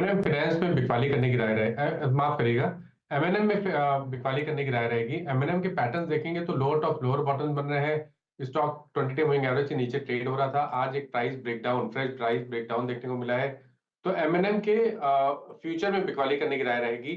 MNM finance में बिकवाली करने की राय रहे माफ करिएगा, एमएनएम में बिकवाली करने की राय रहेगी। एमएनएम के पैटर्न देखेंगे तो लोअर टॉप लोअर बॉटम बन रहे हैं। स्टॉक 20 डे मूविंग एवरेज से नीचे ट्रेड हो रहा था। आज एक फ्रेश प्राइस ब्रेकडाउन देखने को मिला है। तो एमएनएम के फ्यूचर में बिकवाली करने की राय रहेगी।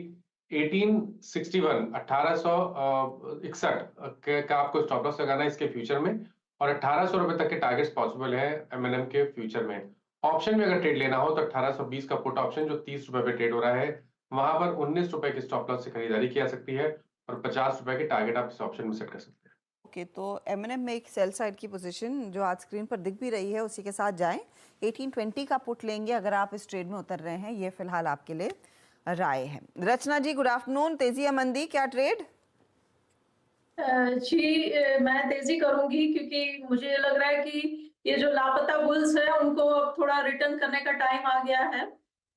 1861 1861 का आपको स्टॉप लॉस लगाना है इसके फ्यूचर में, और 1800 रुपए तक के टारगेट्स पॉसिबल है एमएनएम के फ्यूचर में। ऑप्शन में अगर ट्रेड लेना हो तो 1820 का पुट ऑप्शन जो 30 रुपए पे ट्रेड हो रहा है, वहां पर 19 रुपए के स्टॉप लॉस से खरीदारी की जा सकती है और 50 रुपए के टारगेट आप इस ऑप्शन में सेट कर सकते हैं। ओके, तो एमएनएम में एक सेल साइड की पोजीशन जो आज स्क्रीन पर दिख भी रही है उसी के साथ जाएं। 1820 का पुट लेंगे अगर आप इस ट्रेड में उतर रहे हैं। ये फिलहाल आपके लिए राय है। रचना जी, गुड आफ्टरनून। तेजी या मंदी, क्या ट्रेड? जी मैं तेजी करूंगी क्योंकि मुझे लग रहा है कि ये जो लापता बुल्स है उनको अब थोड़ा रिटर्न करने का टाइम आ गया है।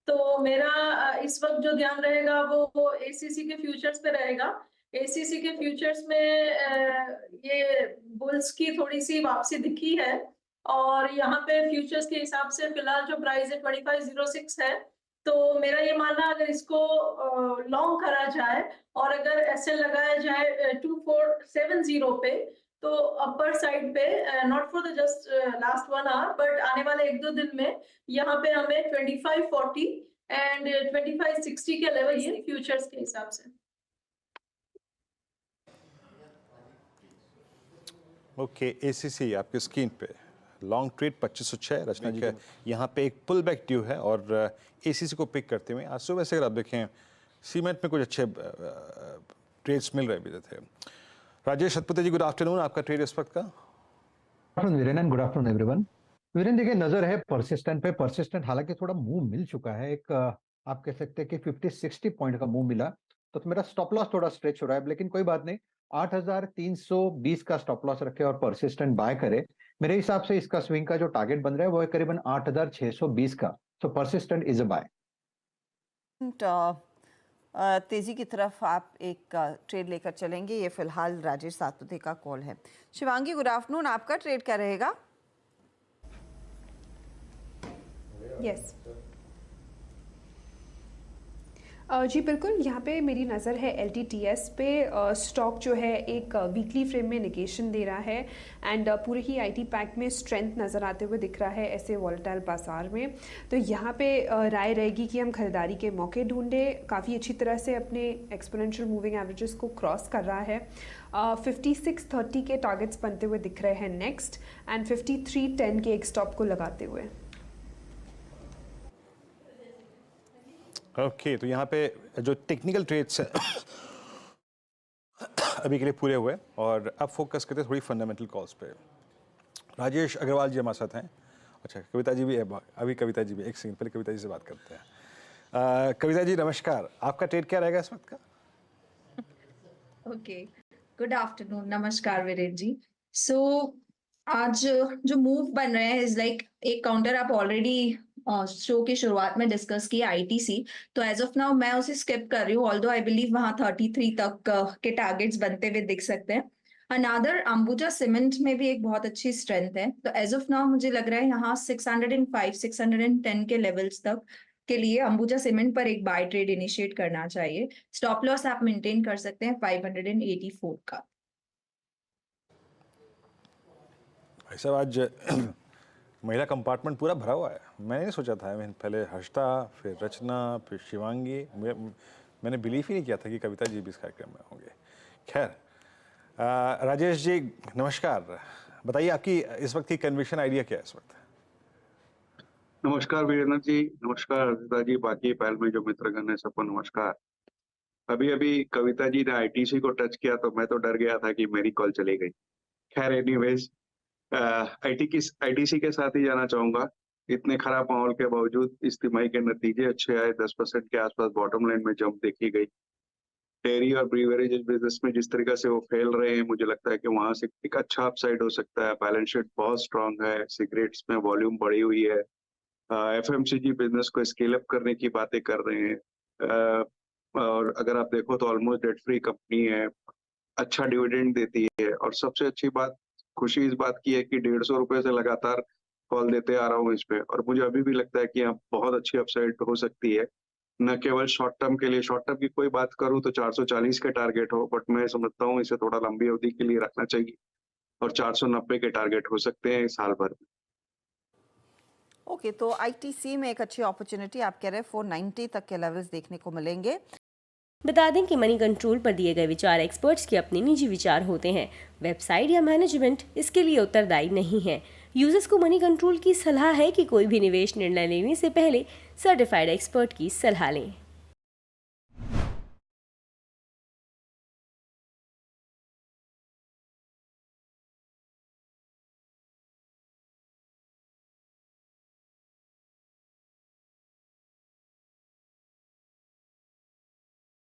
तो मेरा इस वक्त जो ध्यान रहेगा वो एसीसी के फ्यूचर्स पे रहेगा। एसीसी के फ्यूचर्स में ये बुल्स की थोड़ी सी वापसी दिखी है और यहाँ पे फ्यूचर्स के हिसाब से फिलहाल जो प्राइस है 2506 है। तो मेरा ये मानना अगर इसको लॉन्ग करा जाए और अगर एसएल लगाया जाए 2470 पे, तो अपर साइड पे not for the just last 1 hour but आने वाले 1-2 दिन में यहाँ पे हमें 2540 एंड 2560 के लेवल ये फ्यूचर्स के हिसाब से। ओके, एसीसी आपके स्क्रीन पे लॉन्ग ट्रेड 2506। रचना जी का यहाँ पे एक पुल बैक ड्यू है और एसीसी को पिक करते हुए आज सुबह से अगर आप देखें सीमेंट में कुछ अच्छे ट्रेड्स मिल रहे भी थे। राजेश सतपति जी, गुड आफ्टरनून। आपका ट्रेड इस वक्त का? Good afternoon everyone. वीरेन देखिए, नजर है परसिस्टेंट पे। परसिस्टेंट हालांकि थोड़ा मूव मिल चुका है, एक आप कह सकते हैं कि 50-60 पॉइंट का मूव मिला, तो मेरा स्टॉप लॉस थोड़ा स्ट्रेच हो रहा है, लेकिन कोई बात नहीं। 8320 का स्टॉप लॉस रखे और परसिस्टेंट बाय करे। मेरे हिसाब से इसका स्विंग का जो टारगेट बन रहा है वो है करीबन 8620 का। सो परसिस्टेंट इज अ बाय। तेजी की तरफ आप एक ट्रेड लेकर चलेंगे, ये फिलहाल राजेश सातपुते का कॉल है। Shivangi, good afternoon. आपका ट्रेड क्या रहेगा? यस जी बिल्कुल, यहाँ पे मेरी नज़र है LTTS पे। स्टॉक जो है एक वीकली फ्रेम में निगेशन दे रहा है एंड पूरे ही IT पैक में स्ट्रेंथ नज़र आते हुए दिख रहा है ऐसे वॉलेटाइल बाजार में। तो यहाँ पे राय रहेगी कि हम खरीदारी के मौके ढूंढें। काफ़ी अच्छी तरह से अपने एक्सपोनेंशियल मूविंग एवरेजेस को क्रॉस कर रहा है। 5630 के टारगेट्स बनते हुए दिख रहे हैं नेक्स्ट, एंड 5310 के एक स्टॉप को लगाते हुए। ओके, तो यहाँ पे जो टेक्निकल ट्रेड्स अभी के लिए पूरे हुए और अब फोकस करते हैं थोड़ी फंडामेंटल कॉल्स पे। राजेश अग्रवाल जी हमारे साथ हैं। अच्छा, कविता जी भी है अभी। कविता जी भी, एक सेकंड पहले कविता जी से बात करते हैं। कविता जी नमस्कार, आपका ट्रेड क्या रहेगा इस वक्त का? Okay, good afternoon. नमस्कार वीरेन जी। सो आज जो मूव बन रहे हैं इज लाइक एक काउंटर आप ऑलरेडी शो की शुरुआत में डिस्कस किया आईटीसी, तो एज ऑफ नाउ मैं उसे स्किप कर रही हूँ, ऑल्दो आई बिलीव वहां 33 तक के टारगेट्स बनते हुए दिख सकते हैं। अनादर अंबुजा सीमेंट में भी एक बहुत अच्छी स्ट्रेंथ है, तो एज ऑफ नाउ मुझे लग रहा है यहाँ 605-610 के लेवल्स तक के लिए अंबुजा सीमेंट पर एक बाय ट्रेड इनिशिएट करना चाहिए। स्टॉप लॉस आप मेंटेन कर सकते हैं 584 का। भाई साहब, आज महिला कंपार्टमेंट पूरा भरा हुआ है। मैंने नहीं सोचा था, मैं पहले हर्षिता, फिर रचना, फिर शिवांगी। मैंने बिलीव ही नहीं किया था कि कविता जी भी इस कार्यक्रम में होंगे। खैर, राजेश जी नमस्कार। बताइए आपकी इस वक्त की कन्विक्शन आइडिया क्या है इस वक्त? नमस्कार वीरेंद्र जी, नमस्कार हर्षिता जी, बाकी पैनल में जो मित्रगण है सबको नमस्कार। अभी अभी कविता जी ने आईटीसी को टच किया तो मैं तो डर गया था कि मेरी कॉल चली गई। खैर एनीवेज, आईटीसी के साथ ही जाना चाहूंगा। इतने खराब माहौल के बावजूद इस तिमाही के नतीजे अच्छे आए। 10% के आसपास बॉटम लाइन में जंप देखी गई। डेयरी और ब्रीवरेज बिजनेस में जिस तरीके से वो फैल रहे हैं, मुझे लगता है कि वहां से एक अच्छा अपसाइड हो सकता है। बैलेंस शीट बहुत स्ट्रांग है, सिगरेट्स में वॉल्यूम बढ़ी हुई है। एफएमसीजी बिजनेस को स्केल अप करने की बातें कर रहे हैं। और अगर आप देखो तो ऑलमोस्ट डेट फ्री कंपनी है, अच्छा डिविडेंड देती है। और सबसे अच्छी बात, खुशी इस बात की है कि 150 रुपए से लगातार कॉल देते आ रहा हूँ इस पे, और मुझे अभी भी लगता है कि यहाँ बहुत अच्छी अपसाइड हो सकती है। न केवल शॉर्ट टर्म के लिए, शॉर्ट टर्म की कोई बात करूँ तो 440 के टारगेट हो, बट मैं समझता हूँ इसे थोड़ा लंबी अवधि के लिए रखना चाहिए और 490 के टारगेट हो सकते हैं साल भर में। ओके, तो आईटीसी में एक अच्छी अपॉर्चुनिटी आप कह रहे हैं 490 तक के लेवल्स देखने को मिलेंगे। बता दें कि मनी कंट्रोल पर दिए गए विचार एक्सपर्ट्स के अपने निजी विचार होते हैं। वेबसाइट या मैनेजमेंट इसके लिए उत्तरदायी नहीं है। यूजर्स को मनी कंट्रोल की सलाह है कि कोई भी निवेश निर्णय लेने से पहले सर्टिफाइड एक्सपर्ट की सलाह लें।